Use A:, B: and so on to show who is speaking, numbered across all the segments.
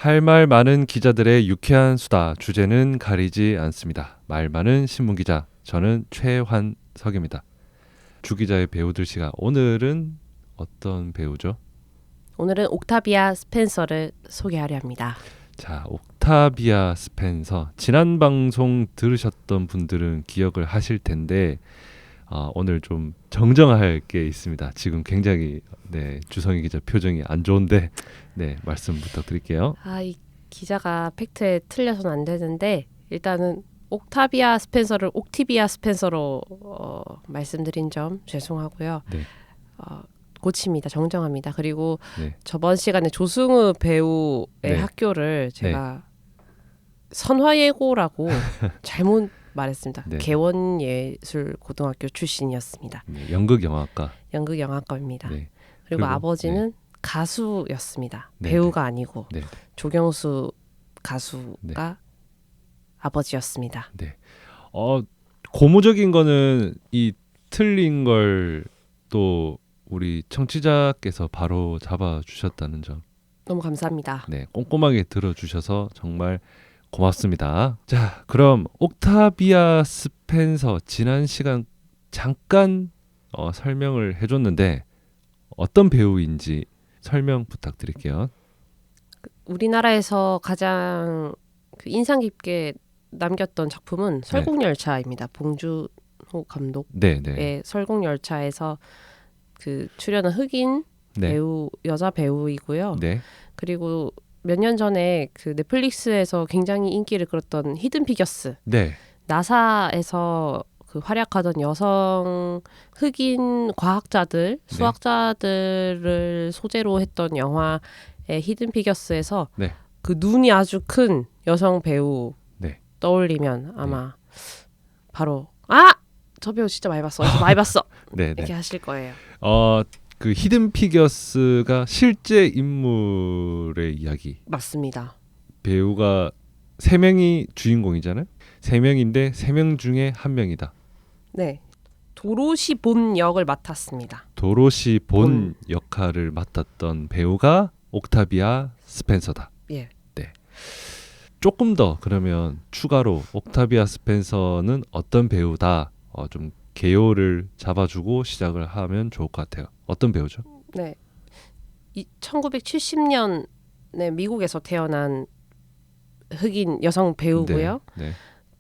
A: 할 말 많은 기자들의 유쾌한 수다. 주제는 가리지 않습니다. 말 많은 신문기자, 저는 최환석입니다. 주기자의 배우들 시간. 오늘은 어떤 배우죠?
B: 오늘은 옥타비아 스펜서를 소개하려 합니다.
A: 자, 옥타비아 스펜서. 지난 방송 들으셨던 분들은 기억을 하실 텐데 오늘 좀 정정할 게 있습니다. 지금 굉장히 주성희 기자 표정이 안 좋은데 말씀 부탁드릴게요.
B: 이 기자가 팩트에 틀려서는 안 되는데 일단은 옥타비아 스펜서를 옥티비아 스펜서로 말씀드린 점 죄송하고요.
A: 네.
B: 고칩니다. 정정합니다. 그리고
A: 네.
B: 저번 시간에 조승우 배우의
A: 네.
B: 학교를 제가 선화예고라고 잘못 말했습니다.
A: 네.
B: 개원예술고등학교 출신이었습니다.
A: 연극영화과.
B: 연극영화과입니다.
A: 네.
B: 그리고 아버지는 가수였습니다.
A: 네.
B: 배우가 아니고
A: 네.
B: 조경수 가수가 아버지였습니다.
A: 네. 고무적인 거는 이 틀린 걸 또 우리 청취자께서 바로 잡아주셨다는 점.
B: 너무 감사합니다.
A: 네, 꼼꼼하게 들어주셔서 정말 고맙습니다. 자, 그럼 옥타비아 스펜서 지난 시간 잠깐 설명을 해줬는데 어떤 배우인지 설명 부탁드릴게요.
B: 우리나라에서 가장 인상 깊게 남겼던 작품은 설국열차입니다. 봉준호 감독의 설국열차에서 그 출연한 흑인 배우, 여자 배우이고요. 그리고 몇 년 전에 그 넷플릭스에서 굉장히 인기를 끌었던 히든 피겨스, 나사에서 그 활약하던 여성 흑인 과학자들, 수학자들을 소재로 했던 영화의 히든 피겨스에서 그 눈이 아주 큰 여성 배우 떠올리면 아마 바로 저 배우 진짜 많이 봤어. 많이 봤어. 이렇게 하실 거예요.
A: 그 히든 피겨스가 실제 인물의 이야기.
B: 맞습니다.
A: 배우가 3명이 주인공이잖아요. 3명인데 3명 중에 1명이다.
B: 네. 도로시 본 역을 맡았습니다.
A: 도로시 본 역할을 맡았던 배우가 옥타비아 스펜서다.
B: 예.
A: 네. 조금 더 그러면 추가로 옥타비아 스펜서는 어떤 배우다 좀 개요를 잡아주고 시작을 하면 좋을 것 같아요. 어떤 배우죠?
B: 네. 1970년에 미국에서 태어난 흑인 여성 배우고요.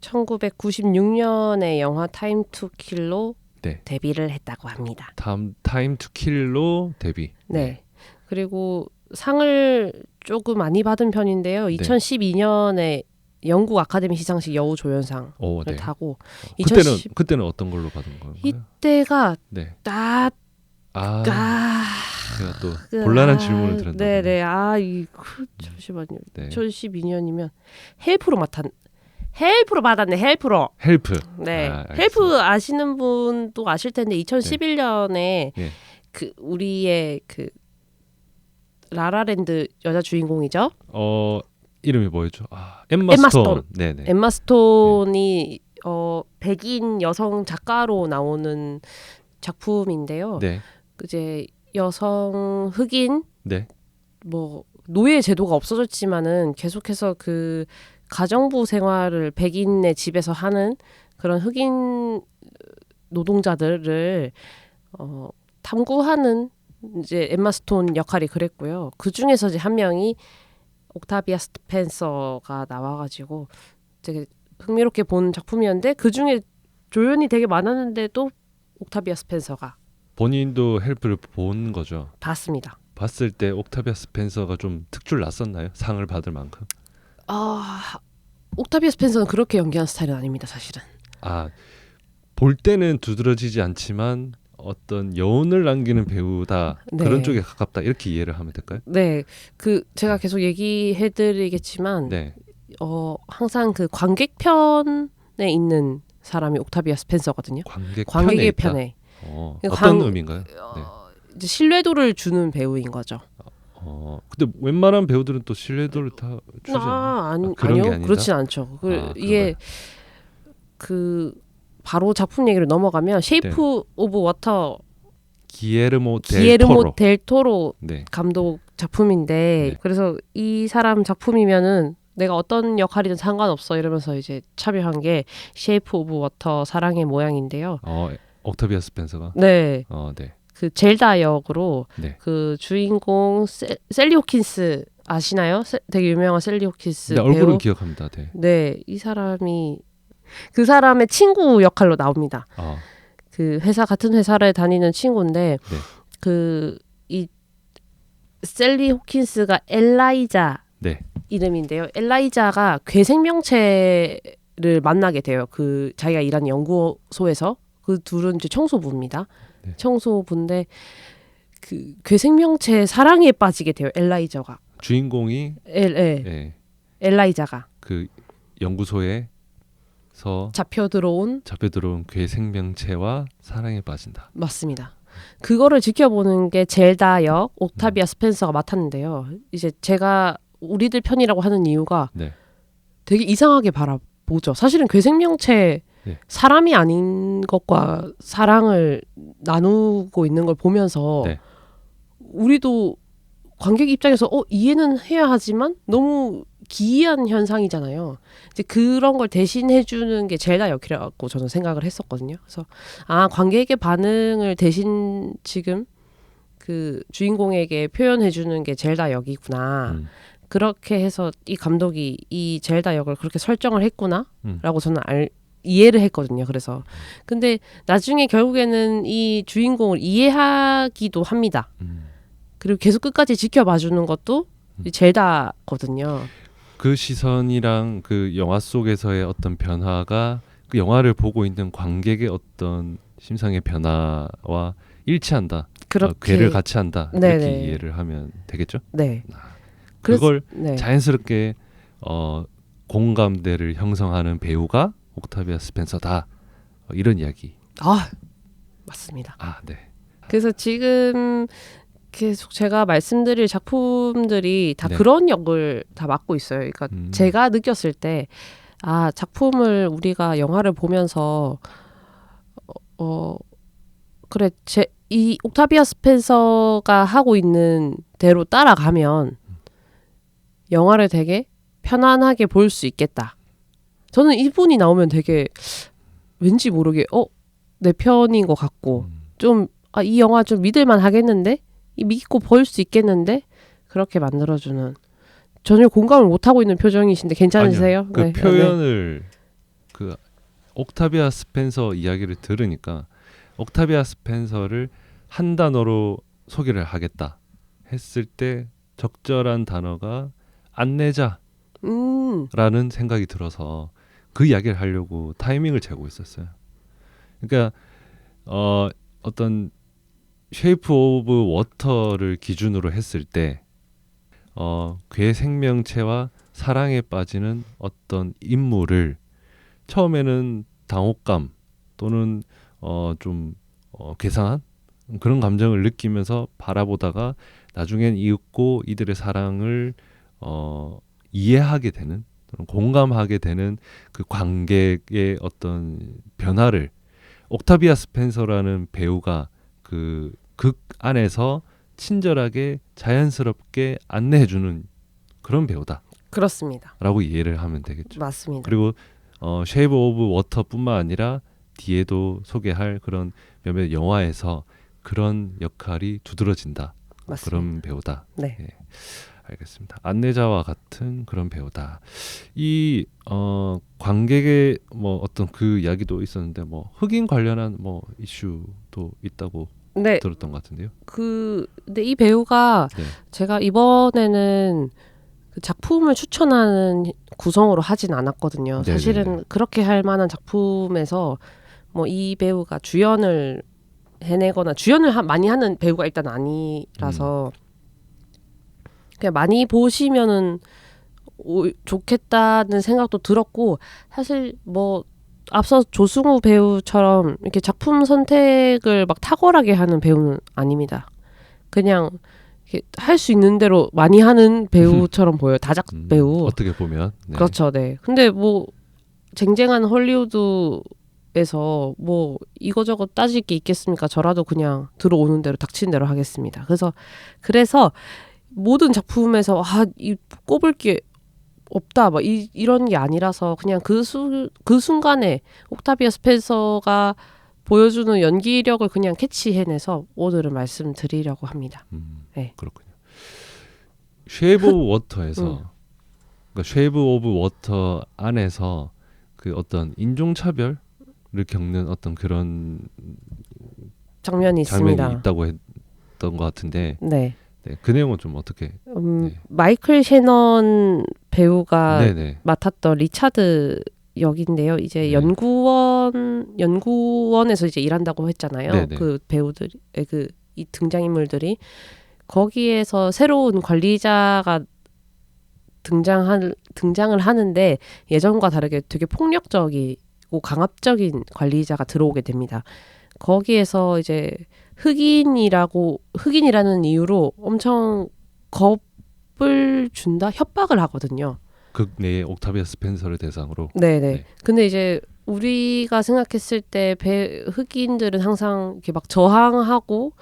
B: 1996년에 영화 타임 투 킬로 데뷔를 했다고 합니다.
A: 타임 투 킬로 데뷔.
B: 네. 그리고 상을 조금 많이 받은 편인데요. 2012년에 영국 아카데미 시상식 여우 조연상을 타고
A: 그때는 어떤 걸로 받은 거예요?
B: 이때가
A: 제가 또 곤란한 질문을 드렸나
B: 보네요. 잠시만요. 2012년이면 헬프로 받았네. 헬프. 헬프 아시는 분도 아실 텐데 2011년에 그 우리의 그 라라랜드 여자 주인공이죠.
A: 이름이 뭐였죠? 엠마 스톤.
B: 엠마 스톤이 백인 여성 작가로 나오는 작품인데요. 이제 여성 흑인 뭐 노예 제도가 없어졌지만은 계속해서 그 가정부 생활을 백인의 집에서 하는 그런 흑인 노동자들을 탐구하는 이제 엠마 스톤 역할이 그랬고요. 그 중에서 이제 한 명이 옥타비아 스펜서가 나와가지고 되게 흥미롭게 본 작품이었는데 그 중에 조연이 되게 많았는데도 옥타비아 스펜서가
A: 본인도 헬프를 본 거죠?
B: 봤습니다.
A: 봤을 때 옥타비아 스펜서가 좀 특줄 났었나요? 상을 받을 만큼?
B: 옥타비아 스펜서는 그렇게 연기하는 스타일은 아닙니다, 사실은.
A: 볼 때는 두드러지지 않지만 어떤 여운을 남기는 배우다 그런 쪽에 가깝다 이렇게 이해를 하면 될까요?
B: 네, 그 제가 계속 얘기해드리겠지만 항상 그 관객편에 있는 사람이 옥타비아 스펜서거든요. 관객의 편에.
A: 어떤 의미인가요?
B: 이제 신뢰도를 주는 배우인 거죠.
A: 근데 웬만한 배우들은 또 신뢰도를 다 주지 않나요?
B: 아니요, 그렇진 않죠. 이게 그 바로 작품 얘기를 넘어가면 쉐이프 오브 워터
A: 기에르모
B: 델 토로
A: 네.
B: 감독 작품인데
A: 네.
B: 그래서 이 사람 작품이면은 내가 어떤 역할이든 상관없어 이러면서 이제 참여한 게 쉐이프 오브 워터 사랑의 모양인데요.
A: 옥타비아 스펜서가
B: 네.
A: 네.
B: 그 젤다 역으로
A: 네.
B: 그 주인공 셀리 호킨스 아시나요? 되게 유명한 셀리 호킨스 배우.
A: 얼굴은 기억합니다. 네.
B: 네, 이 사람이 그 사람의 친구 역할로 나옵니다. 그 같은 회사를 다니는 친구인데
A: 네.
B: 그 이 셀리 호킨스가 엘라이자
A: 네.
B: 이름인데요. 엘라이자가 괴생명체를 만나게 돼요. 그 자기가 일하는 연구소에서 그 둘은 이제 청소부입니다.
A: 네.
B: 청소부인데 그 괴생명체 사랑에 빠지게 돼요. 엘라이자가.
A: 주인공이
B: 네. 엘라이자가
A: 그 연구소에서
B: 잡혀 들어온
A: 괴생명체와 사랑에 빠진다.
B: 맞습니다. 그거를 지켜보는 게 젤다 역 옥타비아 스펜서가 맡았는데요. 이제 제가 우리들 편이라고 하는 이유가
A: 네.
B: 되게 이상하게 바라보죠. 사실은 괴생명체
A: 네.
B: 사람이 아닌 것과 사랑을 나누고 있는 걸 보면서
A: 네.
B: 우리도 관객 입장에서 이해는 해야 하지만 너무 기이한 현상이잖아요. 이제 그런 걸 대신해주는 게 젤다 역이라고 저는 생각을 했었거든요. 그래서 관객의 반응을 대신 지금 그 주인공에게 표현해주는 게 젤다 역이구나. 그렇게 해서 이 감독이 이 젤다 역을 그렇게 설정을 했구나라고 저는 이해를 했거든요. 그래서 근데 나중에 결국에는 이 주인공을 이해하기도 합니다. 그리고 계속 끝까지 지켜봐주는 것도 젤다거든요.
A: 그 시선이랑 그 영화 속에서의 어떤 변화가 그 영화를 보고 있는 관객의 어떤 심상의 변화와 일치한다. 괴를 같이 한다.
B: 네네.
A: 이렇게 이해를 하면 되겠죠?
B: 네.
A: 그걸
B: 네.
A: 자연스럽게 공감대를 형성하는 배우가 옥타비아 스펜서다. 이런 이야기.
B: 맞습니다.
A: 네.
B: 그래서 지금 계속 제가 말씀드릴 작품들이 다
A: 네.
B: 그런 역을 다 맡고 있어요. 그러니까 제가 느꼈을 때 작품을 우리가 영화를 보면서 그래 이 옥타비아 스펜서가 하고 있는 대로 따라가면 영화를 되게 편안하게 볼 수 있겠다. 저는 이분이 나오면 되게 왠지 모르게 내 편인 것 같고 좀 이 영화 좀 믿을만 하겠는데 믿고 볼 수 있겠는데 그렇게 만들어주는 전혀 공감을 못하고 있는 표정이신데 괜찮으세요?
A: 아니요. 그 표현을 그 옥타비아 스펜서 이야기를 들으니까 옥타비아 스펜서를 한 단어로 소개를 하겠다 했을 때 적절한 단어가 안내자라는 생각이 들어서 그 이야기를 하려고 타이밍을 재고 있었어요. 그러니까 어떤 쉐이프 오브 워터를 기준으로 했을 때 괴 생명체와 사랑에 빠지는 어떤 인물을 처음에는 당혹감 또는 좀 괴상한 그런 감정을 느끼면서 바라보다가 나중엔 이윽고 이들의 사랑을 이해하게 되는 공감하게 되는 그 관객의 어떤 변화를 옥타비아 스펜서라는 배우가 그 극 안에서 친절하게 자연스럽게 안내해주는 그런 배우다.
B: 그렇습니다.
A: 라고 이해를 하면 되겠죠.
B: 맞습니다.
A: 그리고 쉐이브 오브 워터뿐만 아니라 뒤에도 소개할 그런 몇몇 영화에서 그런 역할이 두드러진다.
B: 맞습니다.
A: 그런 배우다.
B: 네.
A: 네. 알겠습니다. 안내자와 같은 그런 배우다. 이 관객의 뭐 어떤 그 이야기도 있었는데 뭐 흑인 관련한 뭐 이슈도 있다고
B: 네.
A: 들었던 것 같은데요.
B: 근데 이 배우가
A: 네.
B: 제가 이번에는 그 작품을 추천하는 구성으로 하진 않았거든요.
A: 네네네.
B: 사실은 그렇게 할 만한 작품에서 뭐 이 배우가 주연을 해내거나 주연을 많이 하는 배우가 일단 아니라서 그냥 많이 보시면은 좋겠다는 생각도 들었고 사실 뭐 앞서 조승우 배우처럼 이렇게 작품 선택을 막 탁월하게 하는 배우는 아닙니다. 그냥 할 수 있는 대로 많이 하는 배우처럼 보여요. 다작 배우.
A: 어떻게 보면. 네.
B: 그렇죠. 네. 근데 뭐 쟁쟁한 헐리우드 배우에서 뭐 이거저거 따질 게 있겠습니까? 저라도 그냥 들어오는 대로 닥치는 대로 하겠습니다. 그래서 모든 작품에서 이 꼽을 게 없다 막 이런 게 아니라서 그냥 그 순간에 옥타비아 스펜서가 보여주는 연기력을 그냥 캐치해내서 오늘은 말씀드리려고 합니다. 네.
A: 그렇군요. 쉐이브 오브 워터에서 그러니까 쉐이브 오브 워터 안에서 그 어떤 인종차별을 겪는 어떤 그런
B: 장면이 있습니다.
A: 있다고 했던 것 같은데
B: 네.
A: 네, 그 내용은 좀 어떻게? 네.
B: 마이클 셰넌 배우가 맡았던 리차드 역인데요. 이제 연구원에서 이제 일한다고 했잖아요.
A: 네네.
B: 그 배우들이 이 등장인물들이 거기에서 새로운 관리자가 등장을 하는데 예전과 다르게 되게 폭력적이고 강압적인 관리자가 들어오게 됩니다. 거기에서 이제 흑인이라는 이유로 엄청 겁을 준다, 협박을 하거든요.
A: 네, 옥타비아 스펜서를 대상으로.
B: 네네.
A: 네.
B: 근데 이제 우리가 생각했을 때 흑인들은 항상 이렇게 막 저항하고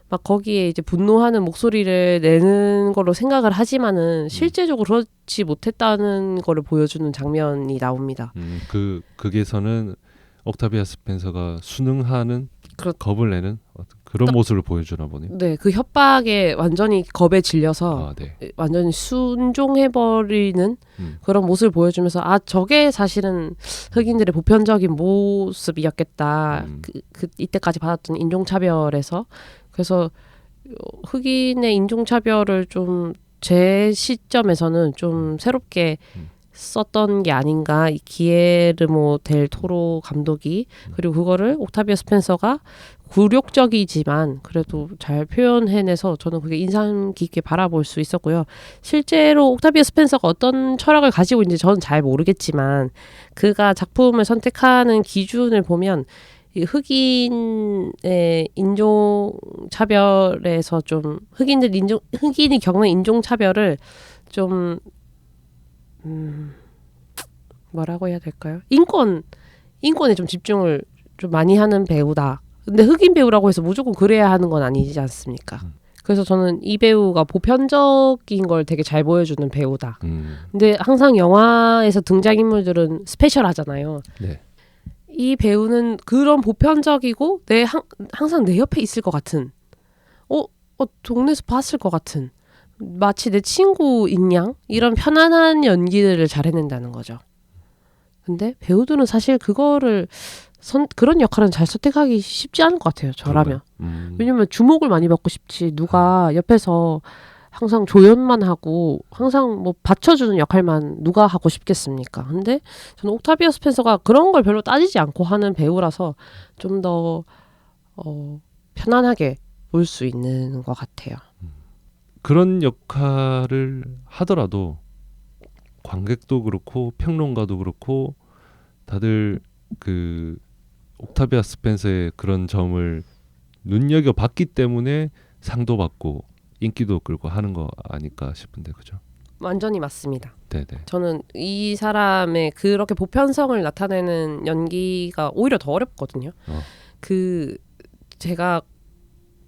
B: 막 거기에 이제 분노하는 목소리를 내는 걸로 생각을 하지만은 실제적으로 그렇지 못했다는 거를 보여주는 장면이 나옵니다.
A: 거기에서는 옥타비아 스펜서가 순응하는 겁을 내는 그런 모습을 보여주나 보네요.
B: 네, 그 협박에 완전히 겁에 질려서 완전히 순종해버리는 그런 모습을 보여주면서 저게 사실은 흑인들의 보편적인 모습이었겠다. 이때까지 받았던 인종차별에서. 그래서 흑인의 인종차별을 좀 제 시점에서는 좀 새롭게 썼던 게 아닌가, 이 기에르모 델 토로 감독이. 그리고 그거를 옥타비아 스펜서가 굴욕적이지만 그래도 잘 표현해내서 저는 그게 인상 깊게 바라볼 수 있었고요. 실제로 옥타비아 스펜서가 어떤 철학을 가지고 있는지 저는 잘 모르겠지만 그가 작품을 선택하는 기준을 보면 이 흑인의 인종차별에서 좀 흑인이 겪는 인종차별을 좀 뭐라고 해야 될까요? 인권에 좀 집중을 좀 많이 하는 배우다. 근데 흑인 배우라고 해서 무조건 그래야 하는 건 아니지 않습니까? 그래서 저는 이 배우가 보편적인 걸 되게 잘 보여주는 배우다. 근데 항상 영화에서 등장인물들은 스페셜하잖아요.
A: 네.
B: 이 배우는 그런 보편적이고 항상 내 옆에 있을 것 같은, 동네에서 봤을 것 같은, 마치 내 친구인 양, 이런 편안한 연기들을 잘 해낸다는 거죠. 근데 배우들은 사실 그거를 그런 역할은 잘 선택하기 쉽지 않은 것 같아요. 저라면. 왜냐면 주목을 많이 받고 싶지, 누가 옆에서 항상 조연만 하고 항상 뭐 받쳐주는 역할만 누가 하고 싶겠습니까? 근데 저는 옥타비아 스펜서가 그런 걸 별로 따지지 않고 하는 배우라서 좀 더 편안하게 볼 수 있는 것 같아요.
A: 그런 역할을 하더라도 관객도 그렇고 평론가도 그렇고 다들 그 옥타비아 스펜서의 그런 점을 눈여겨봤기 때문에 상도 받고 인기도 끌고 하는 거 아닐까 싶은데, 그죠?
B: 완전히 맞습니다.
A: 네네.
B: 저는 이 사람의 그렇게 보편성을 나타내는 연기가 오히려 더 어렵거든요. 제가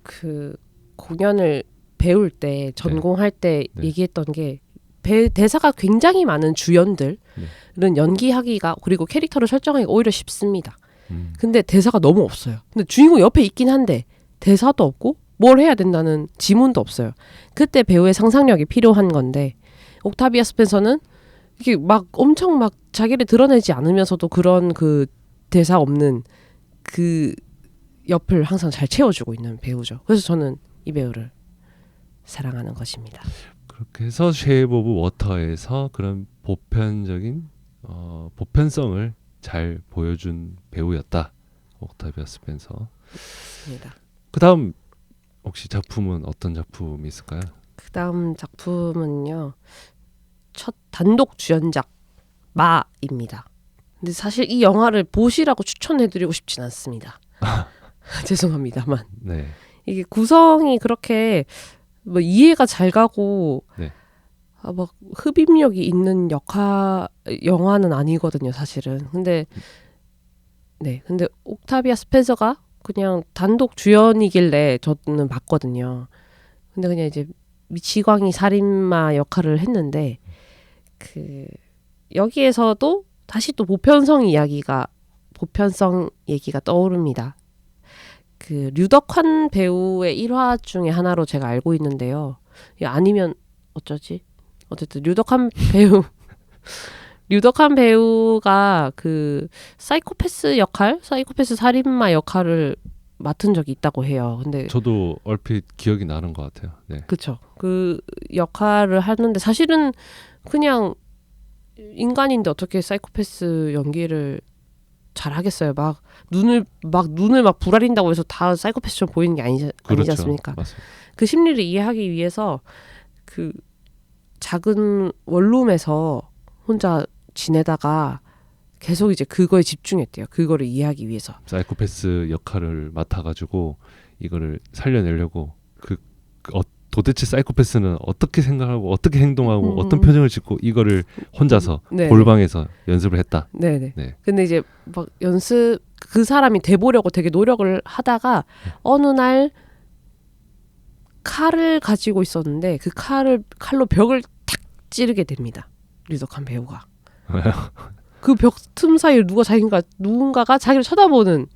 B: 그 공연을 배울 때, 전공할 때 얘기했던 게 대사가 굉장히 많은 주연들은 연기하기가, 그리고 캐릭터를 설정하기가 오히려 쉽습니다. 근데 대사가 너무 없어요. 근데 주인공 옆에 있긴 한데 대사도 없고 뭘 해야 된다는 지문도 없어요. 그때 배우의 상상력이 필요한 건데, 옥타비아 스펜서는 이게 막 엄청 막 자기를 드러내지 않으면서도 그런 그 대사 없는 그 옆을 항상 잘 채워주고 있는 배우죠. 그래서 저는 이 배우를 사랑하는 것입니다.
A: 그렇게 해서 쉐이브 오브 워터에서 그런 보편적인 보편성을 잘 보여준 배우였다, 옥타비아 스펜서.
B: 맞습니다.
A: 그 다음 혹시 작품은 어떤 작품이 있을까요?
B: 그 다음 작품은요, 첫 단독 주연작 마입니다. 근데 사실 이 영화를 보시라고 추천해드리고 싶진 않습니다. 죄송합니다만.
A: 네.
B: 이게 구성이 그렇게 뭐 이해가 잘 가고 막 흡입력이 있는 영화는 아니거든요, 사실은. 근데 네, 근데 옥타비아 스펜서가 그냥 단독 주연이길래 저는 봤거든요. 근데 그냥 이제 미치광이 살인마 역할을 했는데 그 여기에서도 다시 또 보편성 얘기가 떠오릅니다. 그 류덕환 배우의 일화 중에 하나로 제가 알고 있는데요. 아니면 어쩌지? 어쨌든 류덕환 배우가 그 사이코패스 살인마 역할을 맡은 적이 있다고 해요. 근데
A: 저도 얼핏 기억이 나는 것 같아요. 네.
B: 그쵸. 그 역할을 하는데 사실은 그냥 인간인데 어떻게 사이코패스 연기를 잘 하겠어요. 막 눈을 막 부라린다고 해서 다 사이코패스처럼 보이는 게 아니지
A: 그렇죠.
B: 않습니까?
A: 맞습니다.
B: 그 심리를 이해하기 위해서 그 작은 원룸에서 혼자 지내다가 계속 이제 그거에 집중했대요. 그거를 이해하기 위해서.
A: 사이코패스 역할을 맡아가지고 이거를 살려내려고 도대체 사이코패스는 어떻게 생각하고 어떻게 행동하고 어떤 표정을 짓고 이거를 혼자서
B: 네.
A: 골방에서 연습을 했다.
B: 네네.
A: 네.
B: 근데 이제 막 그 사람이 돼보려고 되게 노력을 하다가 어느 날 칼을 가지고 있었는데 그 칼로 벽을 탁 찌르게 됩니다. 류덕환 배우가. 그 벽 틈 사이에 누군가가 자기를 쳐다보는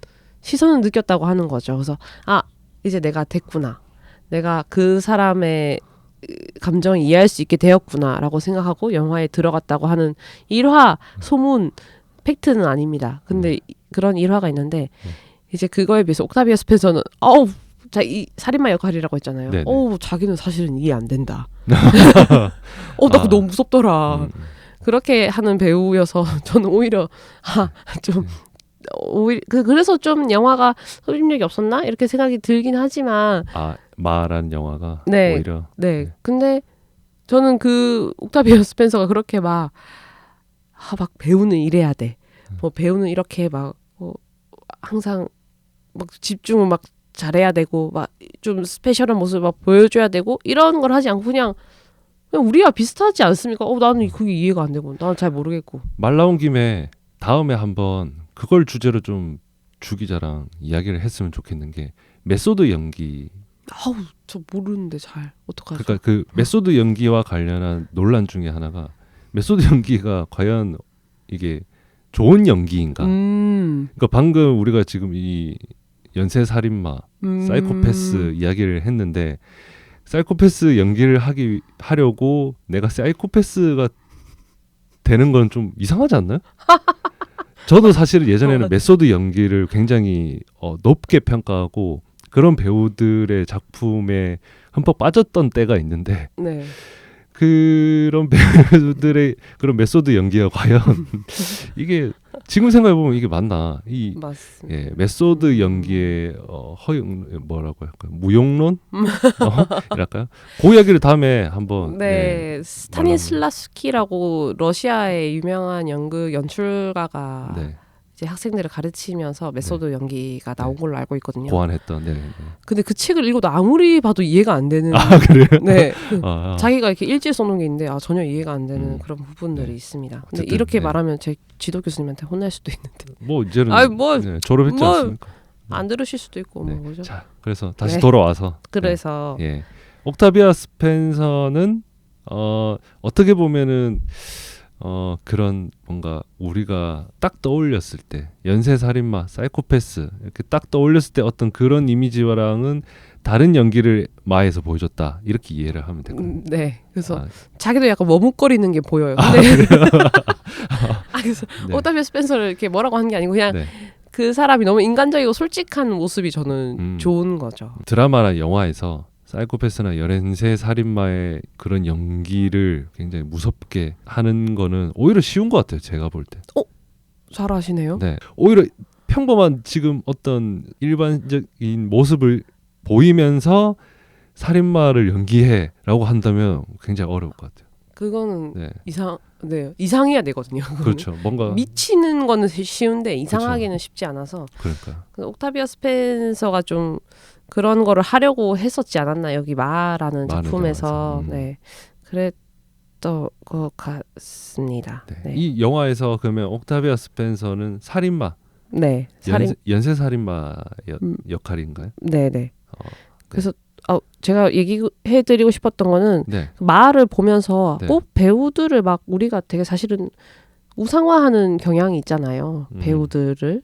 B: 시선을 느꼈다고 하는 거죠. 그래서 이제 내가 됐구나. 내가 그 사람의 감정을 이해할 수 있게 되었구나라고 생각하고 영화에 들어갔다고 하는 일화 소문 팩트는 아닙니다. 근데 그런 일화가 있는데 이제 그거에 비해서 옥타비아 스펜서는 이 살인마 역할이라고 했잖아요.
A: 네네.
B: 자기는 사실은 이해 안 된다. 나 그거 너무 무섭더라. 그렇게 하는 배우여서 저는 오히려 그래서 좀 영화가 흡입력이 없었나 이렇게 생각이 들긴 하지만
A: 마란 영화가
B: 네,
A: 오히려
B: 네. 근데 저는 그 옥타비아 스펜서가 그렇게 막 배우는 이래야 돼. 뭐 배우는 이렇게 막 항상 막 집중을 막 잘해야 되고 막 좀 스페셜한 모습을 막 보여줘야 되고 이런 걸 하지 않고 그냥 우리와 비슷하지 않습니까? 나는 그게 이해가 안 되고 나는 잘 모르겠고.
A: 말 나온 김에 다음에 한번 그걸 주제로 좀 주기자랑 이야기를 했으면 좋겠는 게 메소드 연기.
B: 저 모르는데 잘 어떡하죠?
A: 그러니까 그 메소드 연기와 관련한 논란 중에 하나가 메소드 연기가 과연 이게 좋은 연기인가? 그러니까 방금 우리가 지금 이 연쇄 살인마, 사이코패스 이야기를 했는데 사이코패스 연기를 하려고 내가 사이코패스가 되는 건 좀 이상하지 않나요? 저도 사실은 예전에는 메소드 연기를 굉장히 높게 평가하고 그런 배우들의 작품에 흠뻑 빠졌던 때가 있는데
B: 네.
A: 그런 배우들의 그런 메소드 연기가 과연 이게 지금 생각해보면 이게 맞나?
B: 맞습니다.
A: 예, 메소드 연기의 뭐라고 할까요? 무용론? 이랄까요? 그 이야기를 다음에 한번.
B: 네, 스타니슬라스키라고 러시아의 유명한 연극 연출가가 이제 학생들을 가르치면서 메소드 연기가 나온 걸로 알고 있거든요.
A: 고안했던. 네.
B: 근데 그 책을 읽어도 아무리 봐도 이해가 안 되는.
A: 그래요?
B: 네. 자기가 이렇게 일지에 써놓은 게 있는데 전혀 이해가 안 되는 그런 부분들이 있습니다. 근데 이렇게 말하면 제 지도 교수님한테 혼날 수도 있는데.
A: 뭐 이제는 졸업했지 않습니까?
B: 안 들으실 수도 있고 뭐 그죠.
A: 자, 그래서 다시 돌아와서.
B: 그래서
A: 옥타비아 스펜서는 어떻게 보면은 그런 뭔가 우리가 딱 떠올렸을 때 연쇄살인마, 사이코패스 이렇게 딱 떠올렸을 때 어떤 그런 이미지와랑은 다른 연기를 마에서 보여줬다 이렇게 이해를 하면 될까요?
B: 네, 그래서 자기도 약간 머뭇거리는 게 보여요. 근데 그래서 옥타비아 스펜서를 이렇게 뭐라고 하는 게 아니고 그냥 그 사람이 너무 인간적이고 솔직한 모습이 저는 좋은 거죠.
A: 드라마나 영화에서 사이코패스나 연쇄 살인마의 그런 연기를 굉장히 무섭게 하는 거는 오히려 쉬운 것 같아요. 제가 볼 때.
B: 잘하시네요.
A: 네, 오히려 평범한 지금 어떤 일반적인 모습을 보이면서 살인마를 연기해라고 한다면 굉장히 어려울 것 같아요.
B: 그거는 이상해야 되거든요.
A: 그렇죠. 뭔가
B: 미치는 거는 쉬운데 이상하기는 쉽지 않아서.
A: 그러니까.
B: 옥타비아 스펜서가 좀 그런 거를 하려고 했었지 않았나 여기 마라는 작품에서. 네, 그랬던 것 같습니다.
A: 이 영화에서 그러면 옥타비아 스펜서는 살인마
B: 네. 살인.
A: 연쇄 살인마 역할인가요?
B: 네네. 그래서 제가 얘기해드리고 싶었던 거는
A: 네.
B: 말을 보면서
A: 네.
B: 꼭 배우들을 막 우리가 되게 사실은 우상화하는 경향이 있잖아요. 배우들을.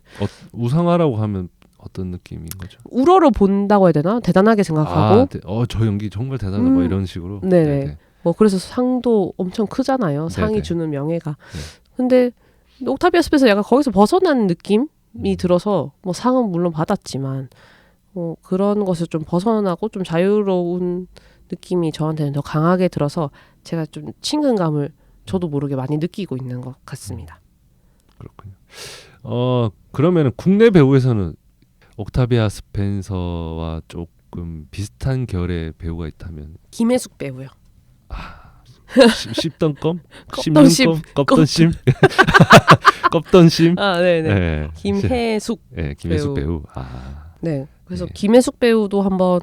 A: 우상화라고 하면 어떤 느낌인 거죠?
B: 우러러 본다고 해야 되나? 대단하게 생각하고.
A: 저 연기 정말 대단하다 뭐 이런 식으로.
B: 네네.
A: 네네.
B: 뭐 그래서 상도 엄청 크잖아요. 상이
A: 네네.
B: 주는 명예가.
A: 네.
B: 근데 옥타비아 스펜서 약간 거기서 벗어난 느낌이 들어서 뭐 상은 물론 받았지만 그런 것을 좀 벗어나고 좀 자유로운 느낌이 저한테는 더 강하게 들어서 제가 좀 친근감을 저도 모르게 많이 느끼고 있는 것 같습니다.
A: 그렇군요. 그러면은 국내 배우에서는 옥타비아 스펜서와 조금 비슷한 결의 배우가 있다면
B: 김혜숙 배우요.
A: 씹던 껌?
B: 껍던 심.
A: 껍던 심? 껍던 심?
B: 네네.
A: 네.
B: 김혜숙.
A: 네, 김혜숙 배우.
B: 네. 그래서
A: 네.
B: 김혜숙 배우도 한번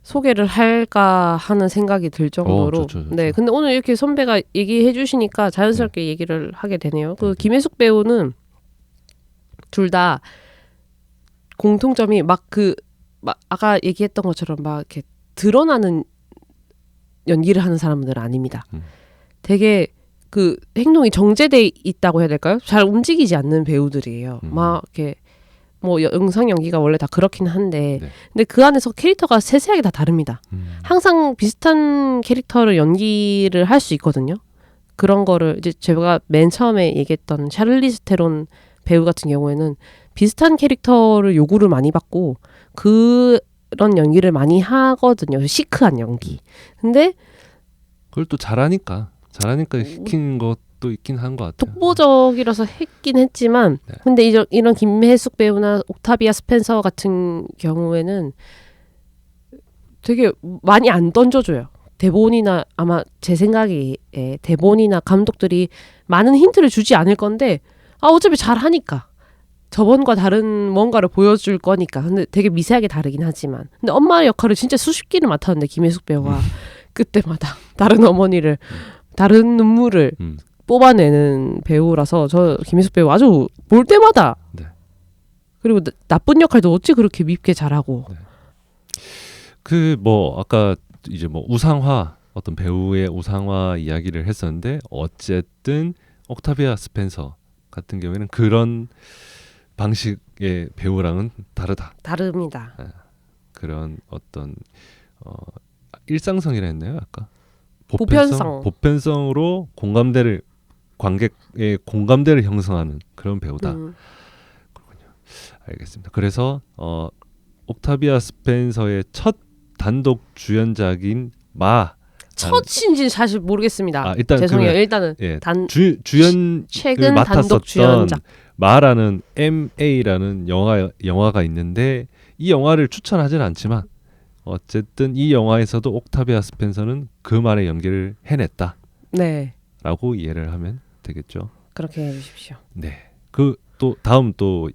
B: 소개를 할까 하는 생각이 들 정도로.
A: 좋죠.
B: 네. 근데 오늘 이렇게 선배가 얘기해 주시니까 자연스럽게 얘기를 하게 되네요. 그 김혜숙 배우는 둘 다 공통점이 막 아까 얘기했던 것처럼 막 이렇게 드러나는 연기를 하는 사람들은 아닙니다. 되게 그 행동이 정제돼 있다고 해야 될까요? 잘 움직이지 않는 배우들이에요. 막 이렇게 뭐 영상 연기가 원래 다 그렇긴 한데
A: 네.
B: 근데 그 안에서 캐릭터가 세세하게 다 다릅니다. 항상 비슷한 캐릭터를 연기를 할 수 있거든요. 그런 거를 이제 제가 맨 처음에 얘기했던 샤를리즈 테론 배우 같은 경우에는 비슷한 캐릭터를 요구를 많이 받고 그런 연기를 많이 하거든요. 시크한 연기. 근데
A: 그걸 또 잘하니까 시킨 것도 있긴 한 것 같아요.
B: 독보적이라서 했긴 했지만
A: 네.
B: 근데 이런 김혜숙 배우나 옥타비아 스펜서 같은 경우에는 되게 많이 안 던져줘요. 대본이나 아마 제 생각에 대본이나 감독들이 많은 힌트를 주지 않을 건데 어차피 잘하니까 저번과 다른 뭔가를 보여줄 거니까. 근데 되게 미세하게 다르긴 하지만 근데 엄마 역할을 진짜 수십 개를 맡았는데 김혜숙 배우가 그때마다 다른 어머니를 다른 눈물을 뽑아내는 배우라서 저 김혜숙 배우 아주 볼 때마다
A: 네.
B: 그리고 나쁜 역할도 어찌 그렇게 밉게 잘하고.
A: 네. 그 뭐 아까 이제 뭐 우상화 어떤 배우의 우상화 이야기를 했었는데 어쨌든 옥타비아 스펜서 같은 경우에는 그런 방식의 배우랑은
B: 다릅니다.
A: 그런 어떤 일상성이라 했나요 아까? 보편성으로 관객의 공감대를 형성하는 그런 배우다. 그렇군요. 알겠습니다. 그래서 옥타비아 스펜서의 첫 단독 주연작인
B: 첫인지는 사실 모르겠습니다.
A: 일단
B: 죄송해요. 일단은
A: 주연
B: 최근
A: 맡았었던
B: 단독 주연작
A: 마라는 MA라는 영화가 있는데 이 영화를 추천하지는 않지만 어쨌든 이 영화에서도 옥타비아 스펜서는 그 말의 연기를 해냈다.
B: 네.
A: 라고 이해를 하면 되겠죠.
B: 그렇게 해주십시오.
A: 네. 그 또 다음 또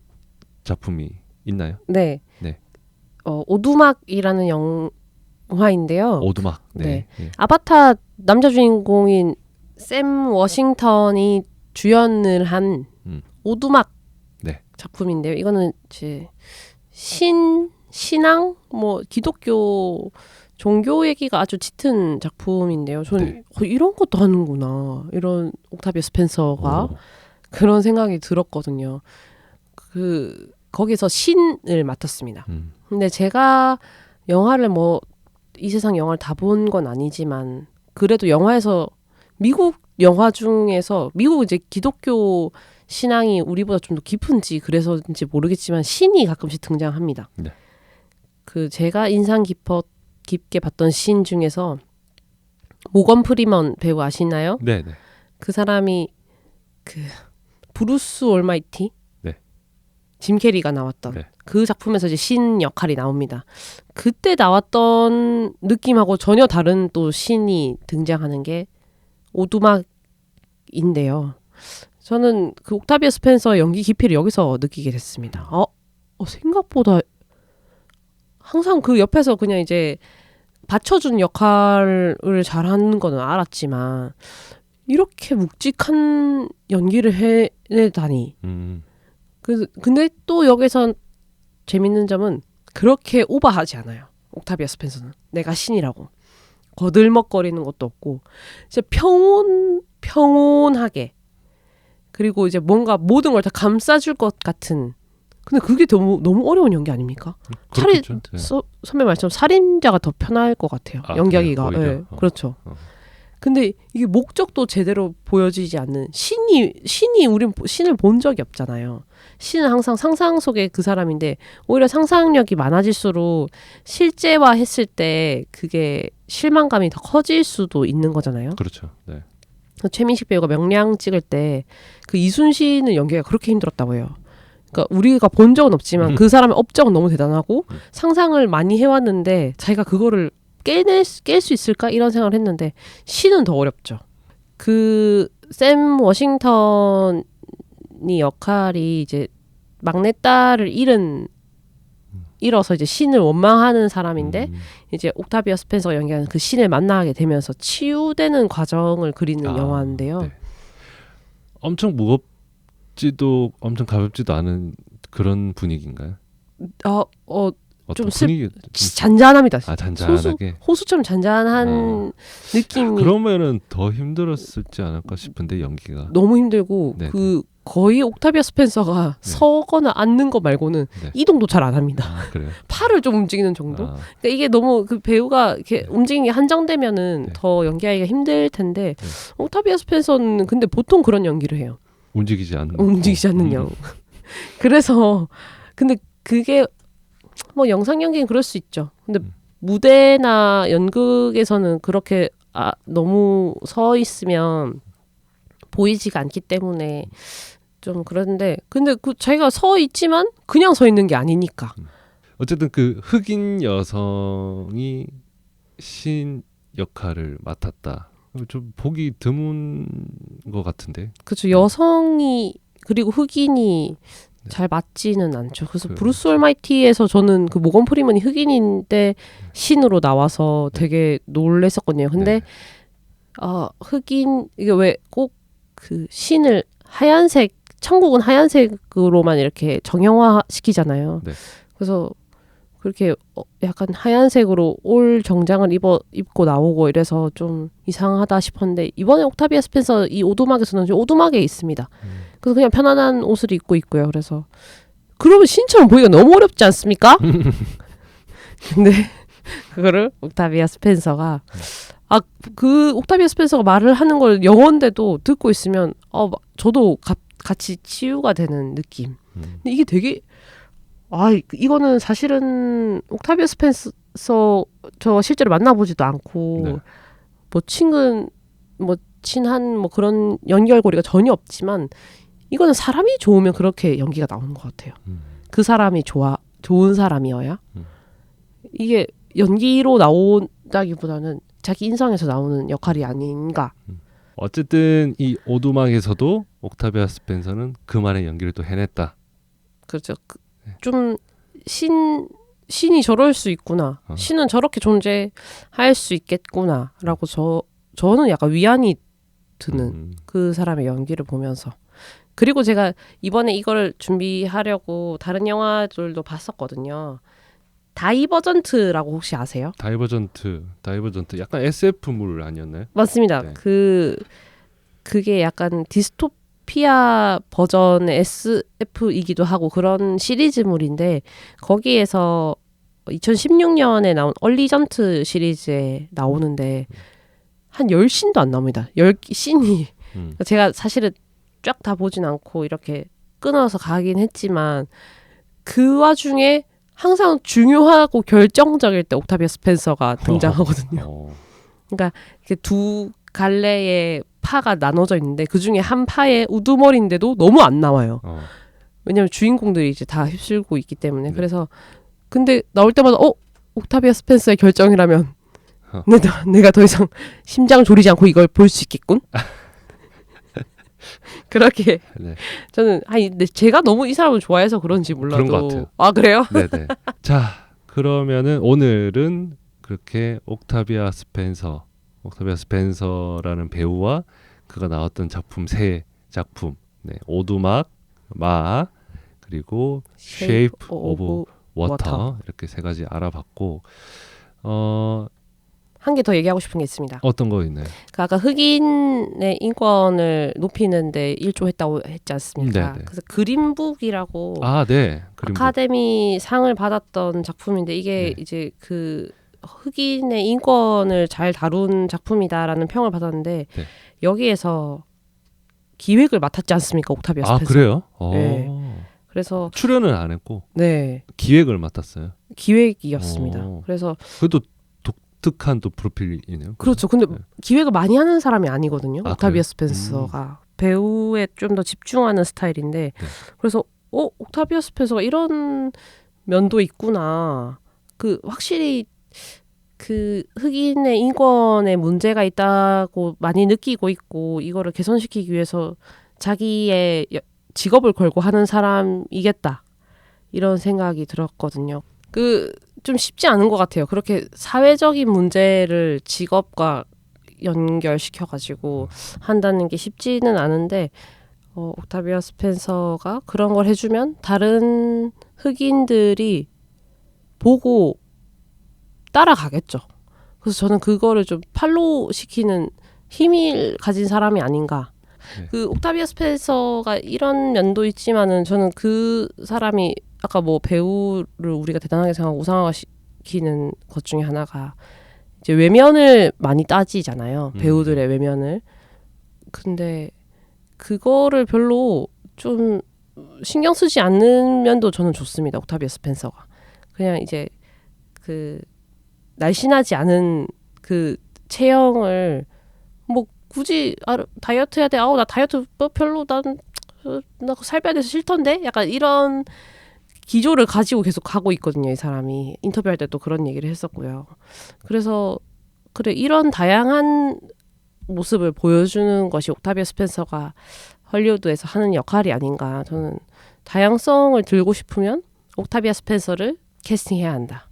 A: 작품이 있나요?
B: 네.
A: 네.
B: 오두막이라는 영화인데요.
A: 오두막. 네.
B: 네. 아바타 남자 주인공인 샘 워싱턴이 주연을 한 오두막 작품인데요. 이거는 이제 신앙 뭐 기독교 종교 얘기가 아주 짙은 작품인데요. 저는 이런 것도 하는구나. 이런 옥타비아 스펜서가 그런 생각이 들었거든요. 거기서 신을 맡았습니다. 근데 제가 영화를 이 세상 영화를 다 본 건 아니지만 그래도 영화에서 미국 영화 중에서 미국 이제 기독교 신앙이 우리보다 좀 더 깊은지 그래서인지 모르겠지만 신이 가끔씩 등장합니다.
A: 네.
B: 제가 인상 깊게 봤던 신 중에서 모건 프리먼 배우 아시나요?
A: 네.
B: 그 사람이 브루스 올마이티, 짐 캐리가 나왔던 그 작품에서 이제 신 역할이 나옵니다. 그때 나왔던 느낌하고 전혀 다른 또 신이 등장하는 게 오두막인데요. 저는 그 옥타비아 스펜서 연기 깊이를 여기서 느끼게 됐습니다. 생각보다 항상 그 옆에서 그냥 이제 받쳐준 역할을 잘하는 거는 알았지만 이렇게 묵직한 연기를 해내다니 근데 또 여기선 재밌는 점은 그렇게 오버하지 않아요. 옥타비아 스펜서는 내가 신이라고 거들먹거리는 것도 없고 진짜 평온하게 그리고 이제 뭔가 모든 걸 다 감싸줄 것 같은. 근데 그게 너무 어려운 연기 아닙니까? 차라리
A: 네.
B: 선배 말처럼 살인자가 더 편할 것 같아요. 연기하기가. 네, 그렇죠. 근데 이게 목적도 제대로 보여지지 않는 신이 우린 신을 본 적이 없잖아요. 신은 항상 상상 속의 그 사람인데 오히려 상상력이 많아질수록 실제화했을 때 그게 실망감이 더 커질 수도 있는 거잖아요.
A: 그렇죠. 네.
B: 최민식 배우가 명량 찍을 때 그 이순신의 연기가 그렇게 힘들었다고 해요. 그러니까 우리가 본 적은 없지만 그 사람의 업적은 너무 대단하고 상상을 많이 해왔는데 자기가 그거를 깰 수 있을까 이런 생각을 했는데 신은 더 어렵죠. 그 샘 워싱턴이 역할이 이제 막내딸을 잃어서 이제 신을 원망하는 사람인데 이제 옥타비아 스펜서가 연기하는 그 신을 만나게 되면서 치유되는 과정을 그리는 영화인데요.
A: 네. 엄청 무겁지도 엄청 가볍지도 않은 그런 분위기인가요?
B: 좀
A: 분위기
B: 잔잔합니다.
A: 잔잔하게
B: 호수처럼 잔잔한 느낌이.
A: 그러면은 더 힘들었을지 않을까 싶은데 연기가
B: 너무 힘들고
A: 네네.
B: 그 거의 옥타비아 스펜서가
A: 네.
B: 서거나 앉는 거 말고는
A: 네.
B: 이동도 잘 안 합니다.
A: 그래요?
B: 팔을 좀 움직이는 정도. 그러니까 이게 너무 그 배우가 이렇게 움직이는 게 한정되면은
A: 네.
B: 더 연기하기가 힘들 텐데
A: 네.
B: 옥타비아 스펜서는 근데 보통 그런 연기를 해요.
A: 움직이지 않는
B: 영. 그래서 근데 그게 뭐 영상 연기는 그럴 수 있죠. 근데 무대나 연극에서는 그렇게 너무 서 있으면 보이지가 않기 때문에 좀 그런데 근데 그 자기가 서 있지만 그냥 서 있는 게 아니니까.
A: 어쨌든 그 흑인 여성이 신 역할을 맡았다. 좀 보기 드문 것 같은데.
B: 그렇죠. 여성이 그리고 흑인이 잘 맞지는 않죠. 그래서 브루스 올마이티에서 저는 그 모건 프리먼이 흑인인데 신으로 나와서 되게 놀랬었거든요. 근데 흑인 이게 왜 꼭 그 신을 하얀색 천국은 하얀색으로만 이렇게 정형화 시키잖아요.
A: 네.
B: 그래서 그렇게 약간 하얀색으로 올 정장을 입고 나오고 이래서 좀 이상하다 싶었는데 이번에 옥타비아 스펜서 이 오두막에서는 오두막에 있습니다. 그래서 그냥 편안한 옷을 입고 있고요. 그래서 그러면 신처럼 보기가 너무 어렵지 않습니까? 근데 그거를 옥타비아 스펜서가 그 옥타비아 스펜서가 말을 하는 걸 영어인데도 듣고 있으면 저도 같이 치유가 되는 느낌. 근데 이게 되게 이거는 사실은 옥타비아 스펜서 저 실제로 만나보지도 않고
A: 네.
B: 뭐 친한 뭐 그런 연결고리가 전혀 없지만 이거는 사람이 좋으면 그렇게 연기가 나오는 것 같아요. 그 사람이 좋은 사람이어야 이게 연기로 나온다기보다는 자기 인성에서 나오는 역할이 아닌가.
A: 어쨌든 이 오두막에서도 옥타비아 스펜서는 그만의 연기를 또 해냈다.
B: 그렇죠. 좀 신이 저럴 수 있구나. 신은 저렇게 존재할 수 있겠구나라고 저는 약간 위안이 드는 그 사람의 연기를 보면서. 그리고 제가 이번에 이걸 준비하려고 다른 영화들도 봤었거든요. 다이버전트라고 혹시 아세요?
A: 다이버전트 약간 SF물 아니었나요?
B: 맞습니다.
A: 네.
B: 그게 약간 디스토피아 버전의 SF이기도 하고 그런 시리즈물인데 거기에서 2016년에 나온 얼리전트 시리즈에 나오는데 한 10씬도 안 나옵니다. 10씬이 제가 사실은 쫙 다 보진 않고 이렇게 끊어서 가긴 했지만 그 와중에 항상 중요하고 결정적일 때 옥타비아 스펜서가 등장하거든요. 그러니까 이렇게 두 갈래의 파가 나눠져 있는데 그 중에 한 파의 우두머리인데도 너무 안 나와요. 왜냐하면 주인공들이 이제 다 휩쓸고 있기 때문에. 그래서 근데 나올 때마다 옥타비아 스펜서의 결정이라면 내가 더 이상 심장 졸이지 않고 이걸 볼 수 있겠군. 그렇게 네. 저는 근데 제가 너무 이 사람을 좋아해서 그런지 몰라도
A: 그런 것 같아요.
B: 그래요?
A: 네네. 자 그러면은 오늘은 그렇게 옥타비아 스펜서라는 배우와 그가 나왔던 작품 세 작품, 오두막, 마 그리고
B: Shape
A: Shape of Water 이렇게 세 가지 알아봤고
B: 한 개 더 얘기하고 싶은 게 있습니다.
A: 어떤 거 있나요?
B: 그 아까 흑인의 인권을 높이는데 일조했다고 했지 않습니까?
A: 네네.
B: 그래서 그린북이라고
A: 네. 그림북.
B: 아카데미 상을 받았던 작품인데 이게
A: 네.
B: 이제 그 흑인의 인권을 잘 다룬 작품이다라는 평을 받았는데
A: 네.
B: 여기에서 기획을 맡았지 않습니까? 옥타비아 스펜서.
A: 그래요?
B: 네. 그래서
A: 출연은 안 했고
B: 네
A: 기획을 맡았어요.
B: 기획이었습니다. 그래서
A: 그것도 독특한 또 프로필이네요.
B: 그렇죠. 근데
A: 네.
B: 기획을 많이 하는 사람이 아니거든요. 옥타비아
A: 그래요?
B: 스펜서가 배우에 좀 더 집중하는 스타일인데 그래서 옥타비아 스펜서가 이런 면도 있구나. 그 확실히 그 흑인의 인권에 문제가 있다고 많이 느끼고 있고 이거를 개선시키기 위해서 자기의 직업을 걸고 하는 사람이겠다 이런 생각이 들었거든요. 그 좀 쉽지 않은 것 같아요. 그렇게 사회적인 문제를 직업과 연결시켜가지고 한다는 게 쉽지는 않은데 옥타비아 스펜서가 그런 걸 해주면 다른 흑인들이 보고 따라가겠죠. 그래서 저는 그거를 좀 팔로우 시키는 힘을 가진 사람이 아닌가.
A: 네.
B: 그 옥타비아 스펜서가 이런 면도 있지만은 저는 그 사람이 아까 뭐 배우를 우리가 대단하게 생각하고 우상화시키는 것 중에 하나가 이제 외면을 많이 따지잖아요. 배우들의 외면을. 근데 그거를 별로 좀 신경 쓰지 않는 면도 저는 좋습니다. 옥타비아 스펜서가. 그냥 이제 그 날씬하지 않은 그 체형을 뭐 굳이 다이어트 해야 돼. 나 다이어트 별로 나 살 빼야 돼서 싫던데. 약간 이런 기조를 가지고 계속 가고 있거든요. 이 사람이 인터뷰할 때 또 그런 얘기를 했었고요. 그래서 그래 이런 다양한 모습을 보여주는 것이 옥타비아 스펜서가 헐리우드에서 하는 역할이 아닌가. 저는 다양성을 들고 싶으면 옥타비아 스펜서를 캐스팅해야 한다.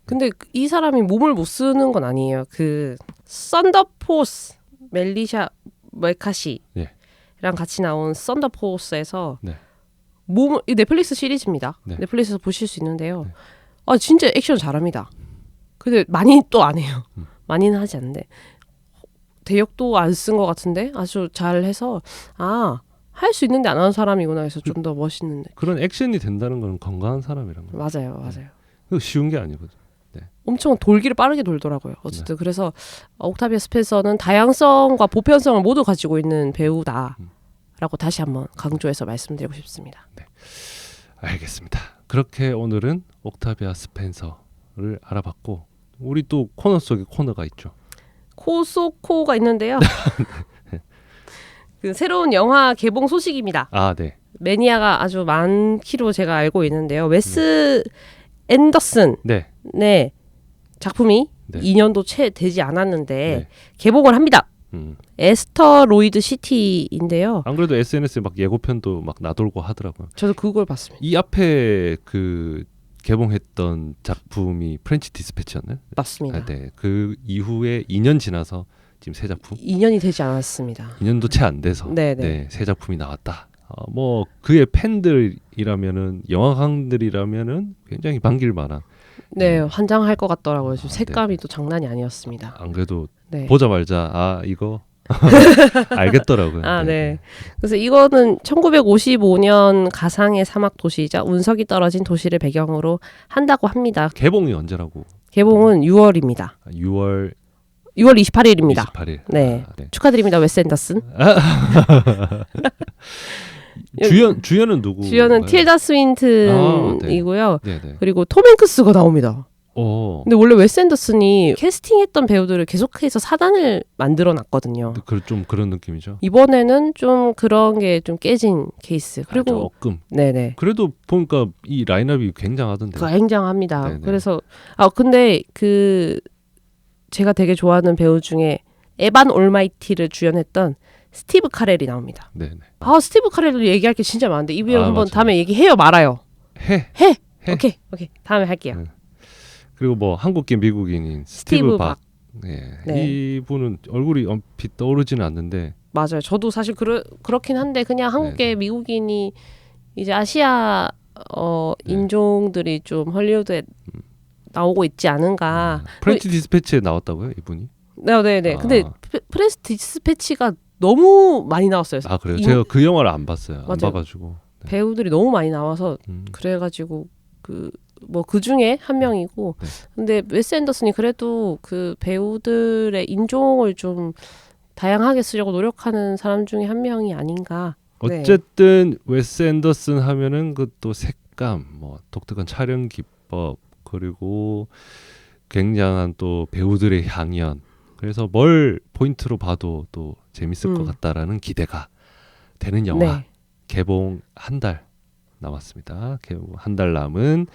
B: 근데 이 사람이 몸을 못 쓰는 건 아니에요. 그 썬더포스 멜리샤 메카시랑 같이 나온 썬더포스에서 몸을 이 넷플릭스 시리즈입니다. 넷플릭스에서 보실 수 있는데요. 진짜 액션 잘합니다. 근데 많이 또 안 해요. 많이는 하지 않는데 대역도 안 쓴 것 같은데 아주 잘해서 할 수 있는데 안 하는 사람이구나 해서 좀 더 멋있는데
A: 그런 액션이 된다는 건 건강한 사람이란 거예요.
B: 맞아요.
A: 그거 쉬운 게 아니거든.
B: 엄청 돌기를 빠르게 돌더라고요. 어쨌든 그래서 옥타비아 스펜서는 다양성과 보편성을 모두 가지고 있는 배우다라고 다시 한번 강조해서 말씀드리고 싶습니다.
A: 네, 알겠습니다. 그렇게 오늘은 옥타비아 스펜서를 알아봤고 우리 또 코너 속에 코너가 있죠.
B: 코소코가 있는데요. 그 새로운 영화 개봉 소식입니다.
A: 네.
B: 매니아가 아주 많기로 제가 알고 있는데요. 웨스 앤더슨 네. 작품이 2년도 채 되지 않았는데 개봉을 합니다. 에스터로이드 시티인데요.
A: 안 그래도 SNS에 막 예고편도 막 나돌고 하더라고요.
B: 저도 그걸 봤습니다.
A: 이 앞에 그 개봉했던 작품이 프렌치 디스패치였나요?
B: 맞습니다.
A: 네. 그 이후에 2년 지나서 지금 새 작품?
B: 2년이 되지 않았습니다.
A: 2년도 채 안 돼서 새 작품이 나왔다. 뭐 그의 팬들이라면은 영화광들이라면은 굉장히 반길 만한.
B: 환장할 것 같더라고요. 지금 색감이 또 장난이 아니었습니다.
A: 안 그래도 보자마자 이거 알겠더라고요.
B: 그래서 이거는 1955년 가상의 사막 도시이자 운석이 떨어진 도시를 배경으로 한다고 합니다.
A: 개봉이 언제라고?
B: 개봉은 6월입니다.
A: 6월
B: 28일입니다.
A: 28일.
B: 축하드립니다. 웨스 앤더슨.
A: 주연은 누구?
B: 주연은 틸다 스윈튼이고요. 그리고 톰 행크스가 나옵니다.
A: 근데
B: 원래 웨스 앤더슨이 캐스팅했던 배우들을 계속해서 사단을 만들어 놨거든요.
A: 좀 그런 느낌이죠.
B: 이번에는 좀 그런 게 좀 깨진 케이스. 그리고
A: 조금.
B: 네네.
A: 그래도 보니까 이 라인업이 굉장하던데.
B: 굉장합니다. 그래서 근데 제가 되게 좋아하는 배우 중에 에반 올마이티를 주연했던 스티브 카렐이 나옵니다. 스티브 카렐도 얘기할 게 진짜 많은데 이 배우 한번 다음에 얘기해요 말아요.
A: 해.
B: 오케이. 다음에 할게요.
A: 그리고 뭐 한국계 미국인인 스티브 박. 이분은 얼굴이 얼핏 떠오르지는 않는데
B: 맞아요. 저도 사실 그렇긴 한데 그냥 한국계 미국인이 이제 아시아 인종들이 좀 헐리우드에 나오고 있지 않은가.
A: 프렌치 디스패치에 나왔다고요, 이분이?
B: 네네네. 근데 프렌치 디스패치가 너무 많이 나왔어요.
A: 아 그래요? 제가 그 영화를 안 봤어요. 안
B: 맞아요.
A: 봐가지고. 네.
B: 배우들이 너무 많이 나와서 그래가지고 그 중에 한 명이고.
A: 네.
B: 근데 웨스 앤더슨이 그래도 그 배우들의 인종을 좀 다양하게 쓰려고 노력하는 사람 중에 한 명이 아닌가.
A: 어쨌든 웨스 앤더슨 하면은 그 또 색감, 뭐 독특한 촬영 기법, 그리고 굉장한 또 배우들의 향연. 그래서 뭘 포인트로 봐도 또 재밌을 것 같다라는 기대가 되는 영화. 개봉 한 달 남았습니다. 개봉 한 달 남은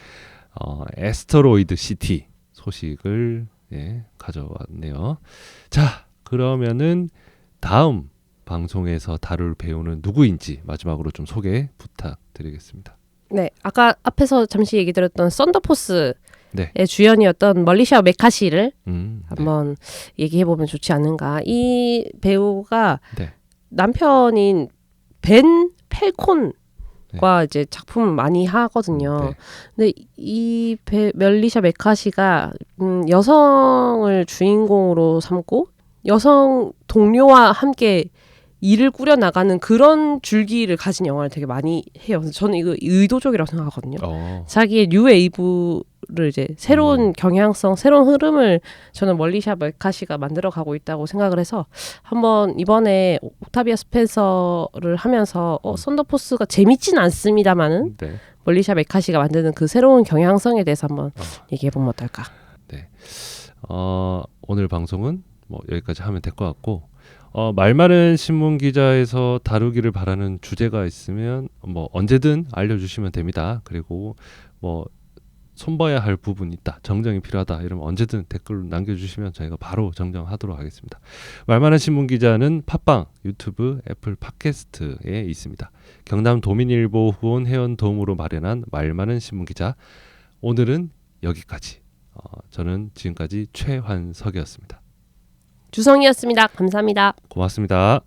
A: 애스테로이드 시티 소식을 가져왔네요. 자, 그러면은 다음 방송에서 다룰 배우는 누구인지 마지막으로 좀 소개 부탁드리겠습니다.
B: 네, 아까 앞에서 잠시 얘기 드렸던 썬더포스의
A: 네.
B: 주연이었던 멀리샤 메카시를 한번 얘기해 보면 좋지 않은가. 이 배우가 남편인 벤 펠콘과 이제 작품을 많이 하거든요. 근데 이 멜리샤 메카시가 여성을 주인공으로 삼고 여성 동료와 함께 일을 꾸려나가는 그런 줄기를 가진 영화를 되게 많이 해요. 그래서 저는 이거 의도적이라고 생각하거든요. 자기의 뉴웨이브를 이제 새로운 경향성, 새로운 흐름을 저는 멀리샤 메카시가 만들어가고 있다고 생각을 해서 한번 이번에 옥타비아 스펜서를 하면서 썬더포스가 재밌진 않습니다만은 멀리샤 메카시가 만드는 그 새로운 경향성에 대해서 한번 얘기해보면 어떨까.
A: 네. 오늘 방송은 뭐 여기까지 하면 될 것 같고 말 많은 신문 기자에서 다루기를 바라는 주제가 있으면 뭐 언제든 알려주시면 됩니다. 그리고 뭐 손봐야 할 부분이 있다, 정정이 필요하다 이러면 언제든 댓글 남겨주시면 저희가 바로 정정하도록 하겠습니다. 말 많은 신문 기자는 팟빵, 유튜브, 애플 팟캐스트에 있습니다. 경남 도민일보 후원 회원 도움으로 마련한 말 많은 신문 기자, 오늘은 여기까지. 저는 지금까지 최환석이었습니다.
B: 주성이었습니다. 감사합니다.
A: 고맙습니다.